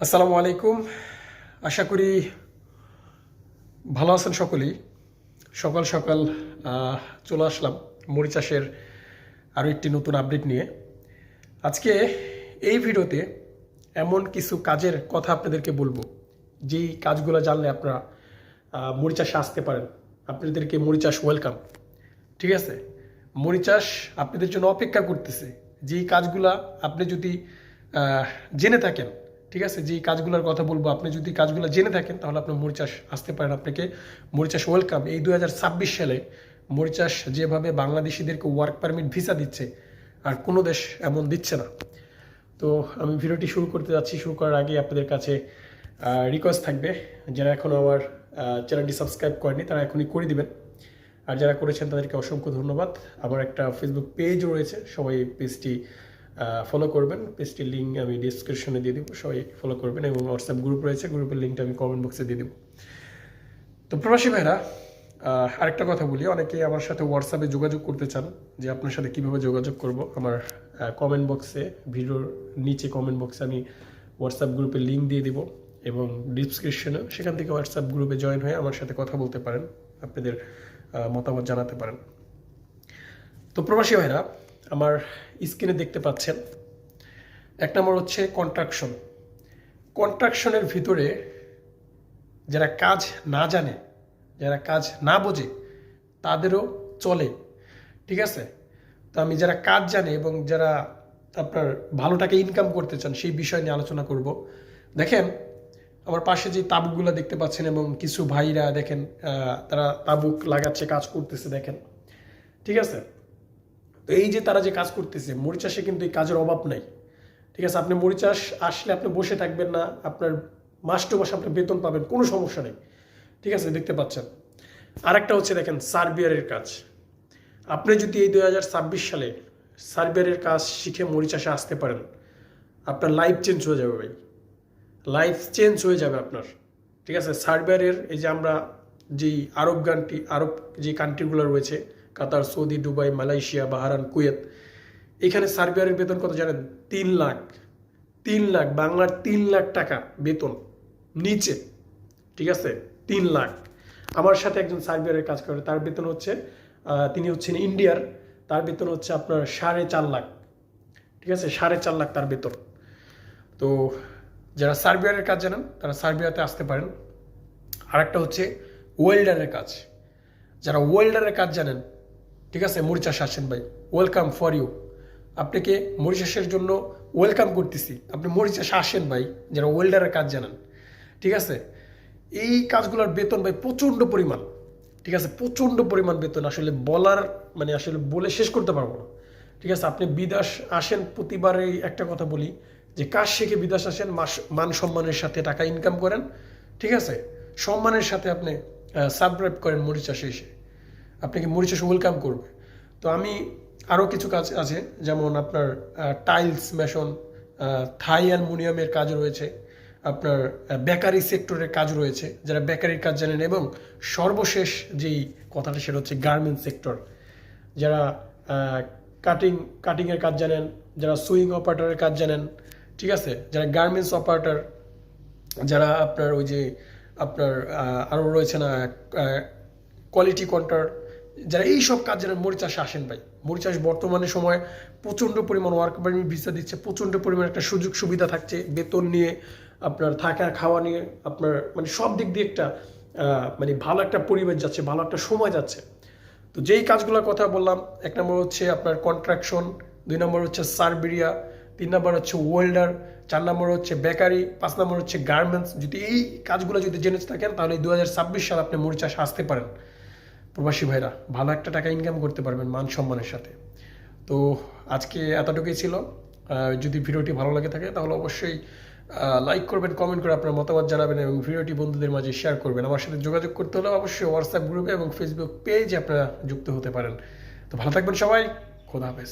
আসসালামু আলাইকুম। আশা করি ভালো আছেন সকলেই। সকাল সকাল চলে আসলাম মরিচ চাষের আরও একটি নতুন আপডেট নিয়ে। আজকে এই ভিডিওতে এমন কিছু কাজের কথা আপনাদেরকে বলবো, যেই কাজগুলো জানলে আপনারা মরিচ চাষে আসতে পারেন। আপনাদেরকে মরিচ চাষ ওয়েলকাম। ঠিক আছে, মরিচ চাষ আপনাদের জন্য অপেক্ষা করতেছে। যেই কাজগুলা আপনি যদি জেনে থাকেন, ঠিক আছে, যেই কাজগুলোর কথা বলবো, আপনি যদি কাজগুলো জেনে থাকেন তাহলে আপনি মরিচ চাষ আসতে পারেন। আপনাকে মরিচ চাষ ওয়েলকাম। এই 2026 সালে মরিচ চাষ যেভাবে বাংলাদেশিদেরকে ওয়ার্ক পারমিট ভিসা দিচ্ছে, আর কোনো দেশ এমন দিচ্ছে না। তো আমি ভিডিওটি শুরু করতে যাচ্ছি। শুরু করার আগে আপনাদের কাছে রিকোয়েস্ট থাকবে, যারা এখনও আমার চ্যানেলটি সাবস্ক্রাইব করেনি তারা এখনই করে দিবেন, আর যারা করেছেন তাদেরকে অসংখ্য ধন্যবাদ। আমার একটা ফেসবুক পেজ রয়েছে, সবাই পেজটি ফলো করবেন। পেজটির লিঙ্ক আমি ডিসক্রিপশনে দিয়ে দেবো, সবাই ফলো করবেন। এবং হোয়াটসঅ্যাপ গ্রুপ রয়েছে, গ্রুপের লিঙ্কটা আমি কমেন্ট বক্সে দিয়ে দেবো। তো প্রবাসী ভাইরা, আরেকটা কথা বলি, অনেকেই আমার সাথে হোয়াটসঅ্যাপে যোগাযোগ করতে চান, যে আপনার সাথে কীভাবে যোগাযোগ করব। আমার কমেন্ট বক্সে, ভিডিওর নিচে কমেন্ট বক্সে আমি হোয়াটসঅ্যাপ গ্রুপের লিঙ্ক দিয়ে দিব, এবং ডিসক্রিপশনে সেখান থেকে হোয়াটসঅ্যাপ গ্রুপে জয়েন হয়ে আমার সাথে কথা বলতে পারেন, আপনাদের মতামত জানাতে পারেন। তো প্রবাসী ভাইরা, আমার স্ক্রিনে দেখতে পাচ্ছেন, এক নম্বর হচ্ছে কন্ট্রাকশন। কন্ট্রাকশনের ভিতরে যারা কাজ না জানে, যারা কাজ না বোঝে, তাদেরও চলে। ঠিক আছে, তো আমি যারা কাজ জানে এবং যারা আপনার ভালো টাকা ইনকাম করতে চান সেই বিষয় নিয়ে আলোচনা করব। দেখেন, আমার পাশে যে তাবুকগুলো দেখতে পাচ্ছেন, এবং কিছু ভাইরা দেখেন তারা তাবুক লাগাচ্ছে, কাজ করতেছে, দেখেন। ঠিক আছে, তো এই যে তারা যে কাজ করতেছে, মরিচ চাষে কিন্তু এই কাজের অভাব নাই। ঠিক আছে, আপনি মরিচ চাষ আসলে আপনি বসে থাকবেন না, আপনার মাস টু মাস আপনি বেতন পাবেন, কোনো সমস্যা নেই। ঠিক আছে, দেখতে পাচ্ছেন। আরেকটা হচ্ছে দেখেন সার্বিয়ারের কাজ। আপনি যদি এই 2026 সালে সার্বিয়ারের কাজ শিখে মরিচ চাষে আসতে পারেন, আপনার লাইফ চেঞ্জ হয়ে যাবে ভাই, লাইফ চেঞ্জ হয়ে যাবে আপনার। ঠিক আছে, সার্বিয়ারের এই যে আমরা যেই আরব যে কান্ট্রিগুলো রয়েছে, Qatar, Saudi, Dubai, Malaysia, Bahrain, Kuwait, এখানে সার্বিয়ারের বেতন কত জানেন? 3 লাখ। 3 লাখ, বাংলার 3 লাখ টাকা বেতন নিচে। ঠিক আছে, 3 লাখ। আমার সাথে একজন সার্বিয়ারের কাজ করে, তার বেতন হচ্ছে তিনি হচ্ছেন ইন্ডিয়ার, তার বেতন হচ্ছে আপনার 4.5 লাখ। ঠিক আছে, 4.5 লাখ তার বেতন। তো যারা সার্বিয়ারের কাজ জানেন তারা সার্বিয়াতে আসতে পারেন। আর একটা হচ্ছে ওয়েল্ডারের কাজ। যারা ওয়েল্ডারের কাজ জানেন, ঠিক আছে, মরিচ চাষে আসেন ভাই, ওয়েলকাম ফর ইউ। আপনাকে মরিচ চাষের জন্য ওয়েলকাম করতেছি, আপনি মরিচ চাষে আসেন ভাই, যারা ওয়েল্ডারের কাজ জানেন। ঠিক আছে, এই কাজগুলোর বেতন ভাই প্রচণ্ড পরিমাণ। ঠিক আছে, প্রচণ্ড পরিমাণ বেতন, আসলে বলার মানে আসলে বলে শেষ করতে পারবো না। ঠিক আছে, আপনি বিদেশ আসেন, প্রতিবারেই একটা কথা বলি, যে কাজ শিখে বিদেশ আসেন, মান সম্মানের সাথে টাকা ইনকাম করেন। ঠিক আছে, সম্মানের সাথে আপনি সাবস্ক্রাইব করেন মরিচ চাষে এসে, আপনাকে মরিচ চাষে ওয়েলকাম করবে। তো আমি আরও কিছু কাজ আছে, যেমন আপনার টাইলস মেশন, থাই অ্যালুমিনিয়ামের কাজ রয়েছে, আপনার বেকারি সেক্টরের কাজ রয়েছে, যারা বেকারির কাজ জানেন। এবং সর্বশেষ যেই কথাটা সেটা হচ্ছে গার্মেন্টস সেক্টর, যারা কাটিংয়ের কাজ জানেন, যারা সুইং অপারেটরের কাজ জানেন। ঠিক আছে, যারা গার্মেন্টস অপারেটর, যারা আপনার ওই যে আপনার আরও রয়েছে না কোয়ালিটি কন্ট্রোল, যারা এই সব কাজ জানেন, মরিচ চাষে আসেন ভাই। মরিচ চাষ বর্তমানে সময় প্রচণ্ড পরিমাণ ওয়ার্ক পারমিট ভিসা দিচ্ছে, প্রচণ্ড পরিমাণ একটা সুযোগ সুবিধা থাকছে, বেতন নিয়ে, আপনার থাকা খাওয়া নিয়ে, আপনার মানে সব দিক দিয়ে একটা মানে ভালো একটা পরিবেশ যাচ্ছে, ভালো একটা সময় যাচ্ছে। তো যেই কাজগুলোর কথা বললাম, এক নম্বর হচ্ছে আপনার কন্ট্রাকশন, 2 নম্বর হচ্ছে সার্বিয়া, 3 নম্বর হচ্ছে ওয়েল্ডার, 4 নম্বর হচ্ছে বেকারি, 5 নম্বর হচ্ছে গার্মেন্টস। যদি এই কাজগুলো যদি জেনে থাকেন তাহলে 2026 সালে আপনি মরিচ চাষে আসতে পারেন। প্রবাসী ভাইরা, ভালো একটা টাকা ইনকাম করতে পারবেন মান সম্মানের সাথে। তো আজকে এতটুকুই ছিল। যদি ভিডিওটি ভালো লাগে থাকে তাহলে অবশ্যই লাইক করবেন, কমেন্ট করে আপনার মতামত জানাবেন, এবং ভিডিওটি বন্ধুদের মাঝে শেয়ার করবেন। আমার সাথে যোগাযোগ করতে হলে অবশ্যই হোয়াটসঅ্যাপ গ্রুপে এবং ফেসবুক পেজে আপনারা যুক্ত হতে পারেন। তো ভালো থাকবেন সবাই, খোদা হাফেজ।